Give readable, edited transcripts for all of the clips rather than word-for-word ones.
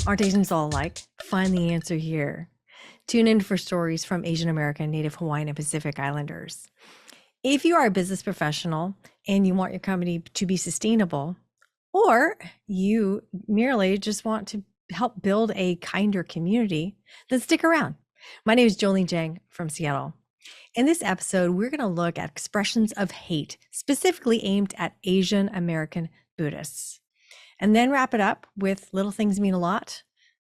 Aren't Asians all alike? Find the answer here. Tune in for stories from Asian American, Native Hawaiian, and Pacific Islanders. If you are a business professional and you want your company to be sustainable, or you merely just want to help build a kinder community, then stick around. My name is Jolene Jang from Seattle. In this episode, we're going to look at expressions of hate, specifically aimed at Asian American Buddhists, and then wrap it up with Little Things Mean a Lot,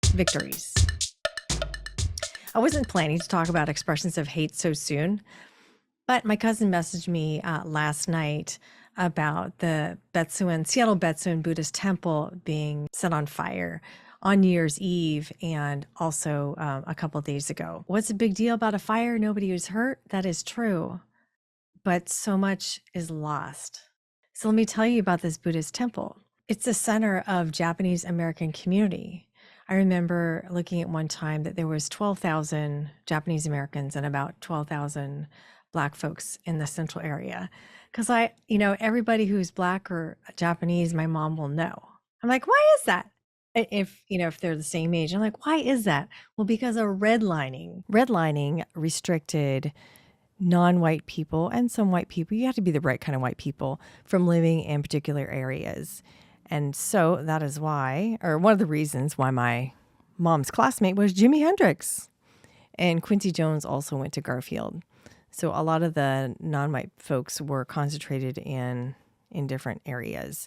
victories. I wasn't planning to talk about expressions of hate so soon, but my cousin messaged me last night about the Seattle Betsuin Buddhist Temple being set on fire on New Year's Eve and also a couple of days ago. What's the big deal about a fire? Nobody was hurt. That is true, but so much is lost. So let me tell you about this Buddhist temple. It's the center of Japanese American community. I remember looking at one time that there was 12,000 Japanese Americans and about 12,000 Black folks in the central area. Because everybody who's Black or Japanese, my mom will know. I'm like, why is that? If they're the same age, I'm like, why is that? Well, because of redlining. Redlining restricted non-white people and some white people, you have to be the right kind of white people, from living in particular areas. And so that is why, or one of the reasons why my mom's classmate was Jimi Hendrix. And Quincy Jones also went to Garfield. So a lot of the non-white folks were concentrated in different areas.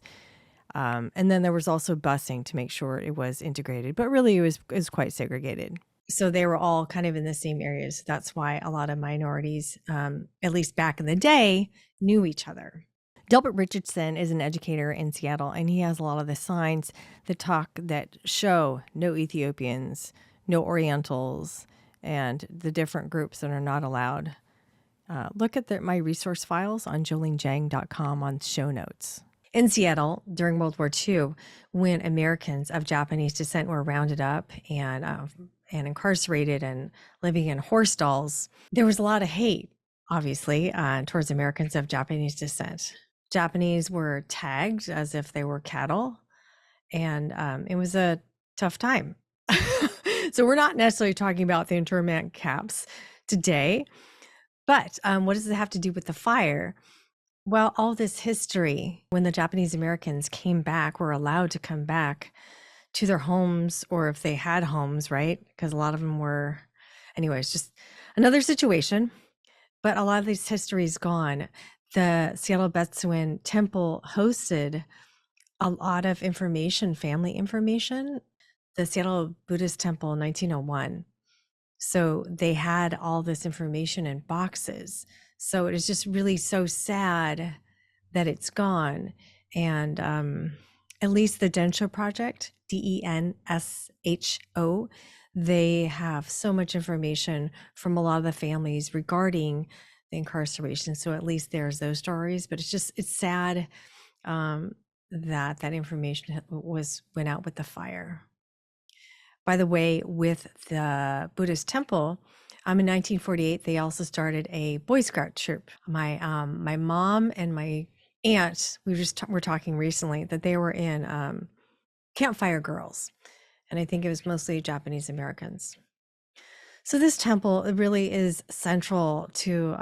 And then there was also busing to make sure it was integrated, but really it was quite segregated. So they were all kind of in the same areas. That's why a lot of minorities, at least back in the day, knew each other. Delbert Richardson is an educator in Seattle, and he has a lot of the signs that show no Ethiopians, no Orientals, and the different groups that are not allowed. Look at my resource files on jolenejang.com on show notes. In Seattle, during World War II, when Americans of Japanese descent were rounded up and incarcerated and living in horse stalls, there was a lot of hate, obviously, towards Americans of Japanese descent. Japanese were tagged as if they were cattle, and it was a tough time. So we're not necessarily talking about the internment camps today, but what does it have to do with the fire? Well, all this history, when the Japanese Americans came back, were allowed to come back to their homes, or if they had homes, right? Because a lot of them were, anyways, just another situation. But a lot of this history is gone. The Seattle Betsuin Temple hosted a lot of information, family information, the Seattle Buddhist Temple in 1901. So they had all this information in boxes. So it is just really so sad that it's gone. And at least the Densho Project, DENSHO, they have so much information from a lot of the families regarding the incarceration. So at least there's those stories, but it's sad that information went out with the fire. By the way, with the Buddhist temple, in 1948, they also started a Boy Scout troop. My mom and my aunt, we were talking recently that they were in Campfire Girls, and I think it was mostly Japanese Americans. So this temple really is central to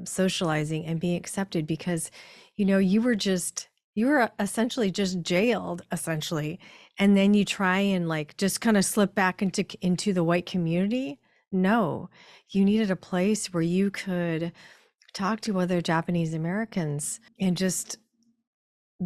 socializing and being accepted, because you were essentially just jailed, and then you try and just kind of slip back into the white community. No, you needed a place where you could talk to other Japanese Americans and just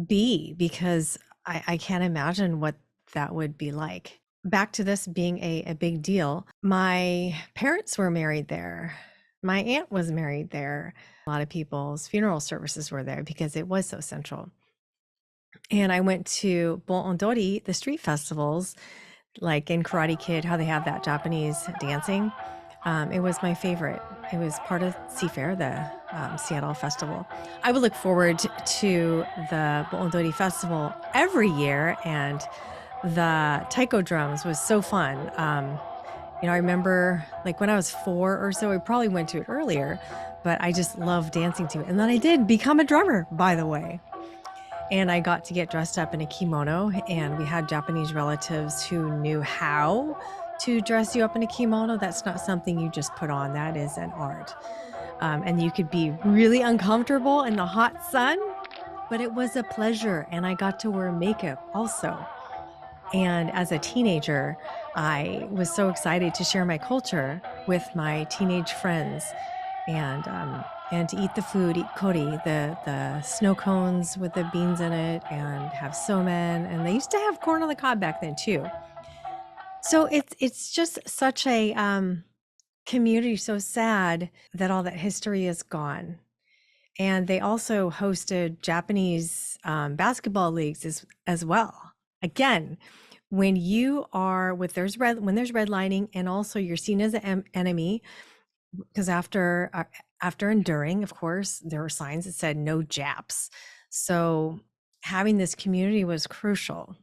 be, because I can't imagine what that would be like. Back to this being a big deal. My parents were married there. My aunt was married there. A lot of people's funeral services were there because it was so central. And I went to Bon Ondori, the street festivals, like in Karate Kid, how they have that Japanese dancing. It was my favorite. It was part of Seafair, the Seattle Festival. I would look forward to the Bon Ondori Festival every year, and the taiko drums was so fun. I remember when I was 4 or so, I probably went to it earlier, but I just loved dancing to it. And then I did become a drummer, by the way. And I got to get dressed up in a kimono, and we had Japanese relatives who knew how to dress you up in a kimono. That's not something you just put on, that is an art. And you could be really uncomfortable in the hot sun, but it was a pleasure. And I got to wear makeup also. And as a teenager, I was so excited to share my culture with my teenage friends and to eat the food, eat kori, the snow cones with the beans in it, and have somen. And they used to have corn on the cob back then too. So it's just such a community, so sad that all that history is gone. And they also hosted Japanese basketball leagues as well. Again, when there's redlining, and also you're seen as an enemy, because after enduring, of course, there were signs that said no Japs. So having this community was crucial.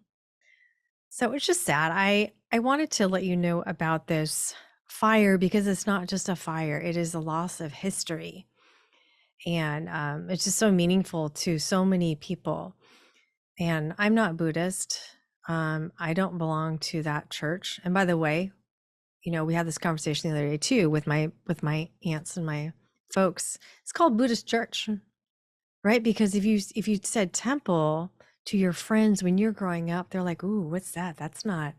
So it's just sad. I wanted to let you know about this fire because it's not just a fire; it is a loss of history. And it's just so meaningful to so many people. And I'm not Buddhist. I don't belong to that church. And by the way, we had this conversation the other day too with my aunts and my folks. It's called Buddhist church, right? Because if you said temple to your friends when you're growing up, they're like, "Ooh, what's that? That's not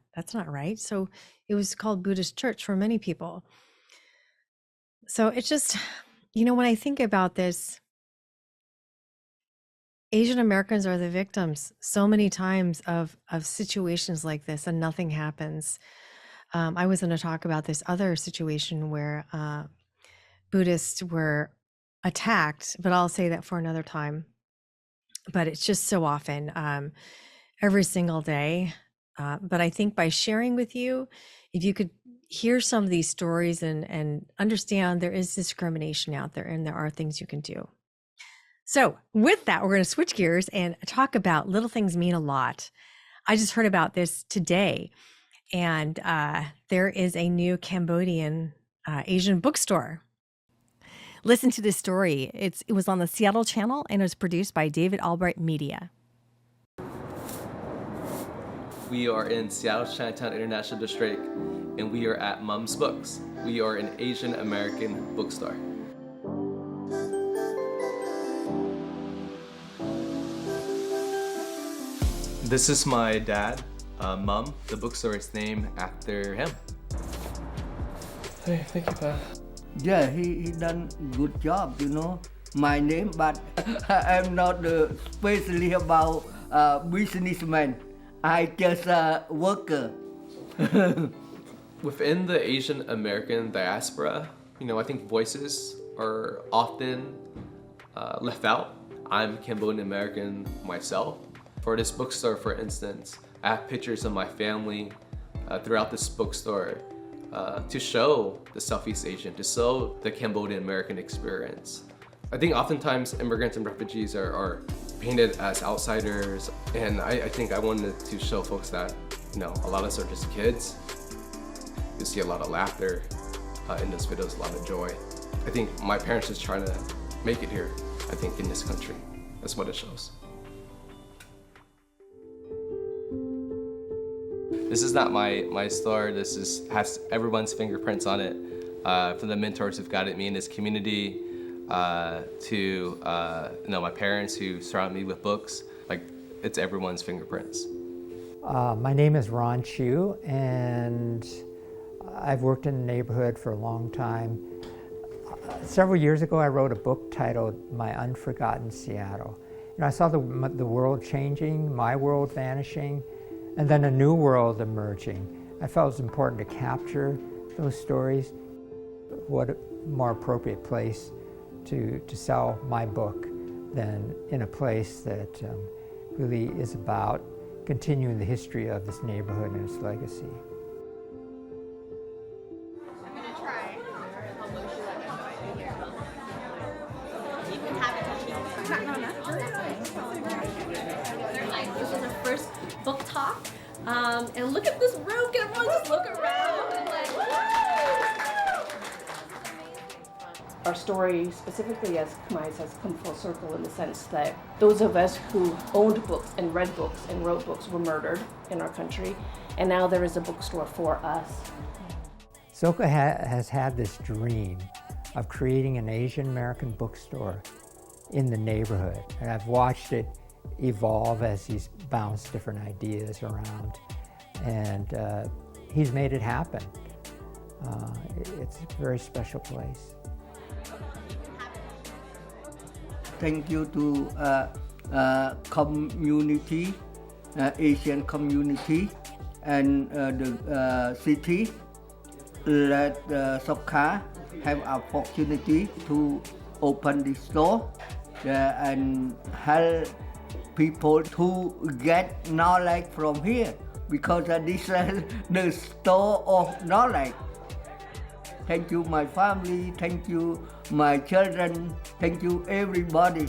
right." So it was called Buddhist church for many people. So it's just, when I think about this, Asian Americans are the victims so many times of situations like this, and nothing happens. I was going to talk about this other situation where Buddhists were attacked, but I'll say that for another time. But it's just so often, every single day. But I think by sharing with you, if you could hear some of these stories and understand there is discrimination out there, and there are things you can do. So with that, we're going to switch gears and talk about Little Things Mean a Lot. I just heard about this today, and there is a new Cambodian Asian bookstore. Listen to this story. It was on the Seattle channel, and it was produced by David Albright Media. We are in Seattle's Chinatown International District, and we are at Mum's Books. We are an Asian American bookstore. This is my dad, Mum. The bookstore is named after him. Hey, thank you, Pa. Yeah, he done good job, my name, but I'm not especially about businessman. I just a worker. Within the Asian American diaspora, I think voices are often left out. I'm Cambodian American myself. For this bookstore, for instance, I have pictures of my family throughout this bookstore to show the Southeast Asian, to show the Cambodian American experience. I think oftentimes immigrants and refugees are painted as outsiders, and I think I wanted to show folks that a lot of us are just kids. You see a lot of laughter in this videos, a lot of joy. I think my parents just trying to make it here, I think, in this country. That's what it shows. This is not my store. This has everyone's fingerprints on it, from the mentors who've guided me in this community, to my parents who surround me with books. Like, it's everyone's fingerprints. My name is Ron Chu, and I've worked in the neighborhood for a long time. Several years ago, I wrote a book titled My Unforgotten Seattle. I saw the world changing, my world vanishing, and then a new world emerging. I felt it was important to capture those stories. What more appropriate place to sell my book than in a place that really is about continuing the history of this neighborhood and its legacy. I'm gonna try. You can have it. This is our first book talk. And look at this room. Can everyone just look around? And Our story, specifically as Khmer, has come full circle in the sense that those of us who owned books and read books and wrote books were murdered in our country, and now there is a bookstore for us. Sokha has had this dream of creating an Asian American bookstore in the neighborhood, and I've watched it evolve as he's bounced different ideas around, and he's made it happen. It's a very special place. Thank you to community, Asian community, and the city. Let Sokha have opportunity to open this store and help people to get knowledge from here, because this is the store of knowledge. Thank you, my family. Thank you, my children. Thank you, everybody.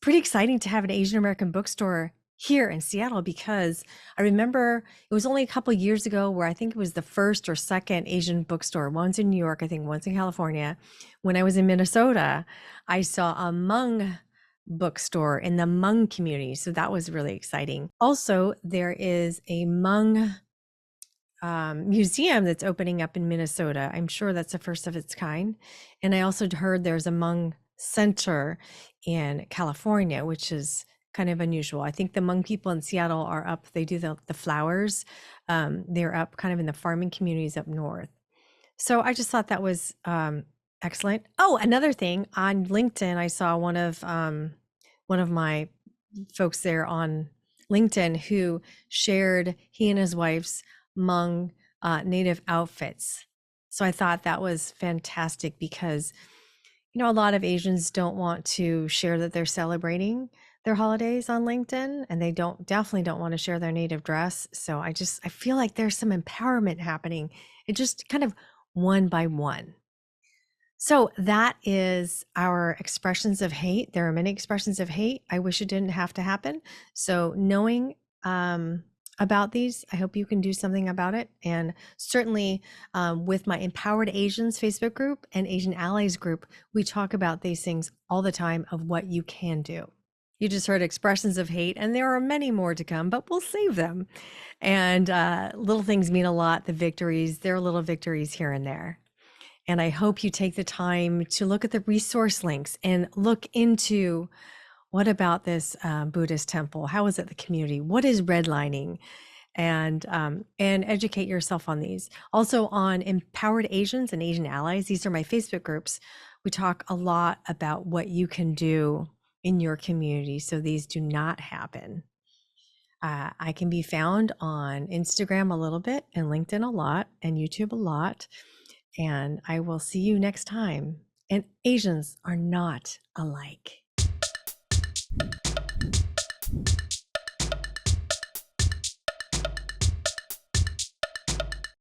Pretty exciting to have an Asian American bookstore here in Seattle, because I remember it was only a couple years ago where I think it was the first or second Asian bookstore. One's in New York, I think one's in California. When I was in Minnesota, I saw a Hmong bookstore in the Hmong community. So that was really exciting. Also, there is a Hmong museum that's opening up in Minnesota. I'm sure that's the first of its kind. And I also heard there's a Hmong center in California, which is kind of unusual. I think the Hmong people in Seattle are up, they do the flowers. They're up kind of in the farming communities up north. So I just thought that was excellent. Oh, another thing, on LinkedIn, I saw one of my folks there on LinkedIn who shared he and his wife's Hmong native outfits. So I thought that was fantastic, because a lot of Asians don't want to share that they're celebrating their holidays on LinkedIn, and they definitely don't want to share their native dress. So I feel like there's some empowerment happening. It just kind of one by one. So that is our expressions of hate. There are many expressions of hate. I wish it didn't have to happen. So knowing about these, I hope you can do something about it. And certainly with my Empowered Asians Facebook group and Asian Allies group, we talk about these things all the time of what you can do. You just heard expressions of hate, and there are many more to come, but we'll save them. And little things mean a lot. The victories, there are little victories here and there. And I hope you take the time to look at the resource links and look into, what about this Buddhist temple? How is it the community? What is redlining? And educate yourself on these. Also on Empowered Asians and Asian Allies, these are my Facebook groups. We talk a lot about what you can do in your community so these do not happen. I can be found on Instagram a little bit, and LinkedIn a lot, and YouTube a lot. And I will see you next time. And Asians are not alike.